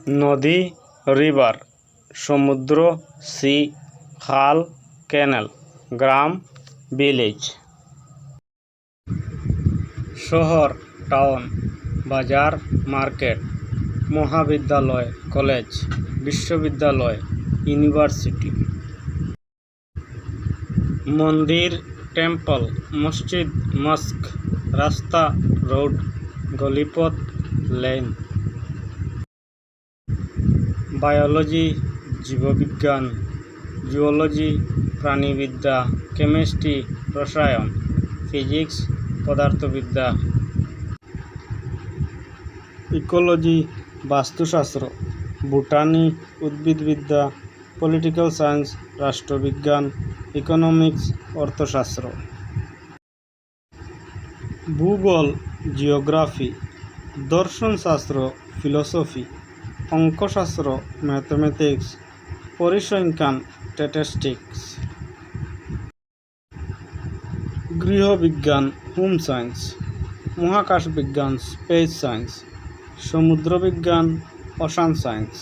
নদী রিভার, সমুদ্র সি, খাল ক্যানেল, গ্রাম ভিলেজ। শহর টাউন, বাজার মার্কেট, মহাবিদ্যালয় কলেজ, বিশ্ববিদ্যালয় ইউনিভার্সিটি। মন্দির টেম্পল, মসজিদ মস্ক, রাস্তা রোড, গলিপথ লেন। বায়োলজি জীববিজ্ঞান, জুওলজি প্রাণীবিদ্যা, কেমিস্ট্রি রসায়ন, ফিজিক্স পদার্থবিদ্যা। ইকোলজি বাস্তুশাস্ত্র, বোটানি উদ্ভিদবিদ্যা, পলিটিক্যাল সায়েন্স রাষ্ট্রবিজ্ঞান, ইকোনমিক্স অর্থশাস্ত্র। ভূগোল জিওগ্রাফি, দর্শনশাস্ত্র ফিলোসফি, অঙ্কশাস্ত্র ম্যাথমেটিক্স, পরিসংখ্যান স্ট্যাটিস্টিক্স। গৃহবিজ্ঞান হোম সায়েন্স, মহাকাশ বিজ্ঞান স্পেস সায়েন্স, সমুদ্রবিজ্ঞান ওশান সায়েন্স।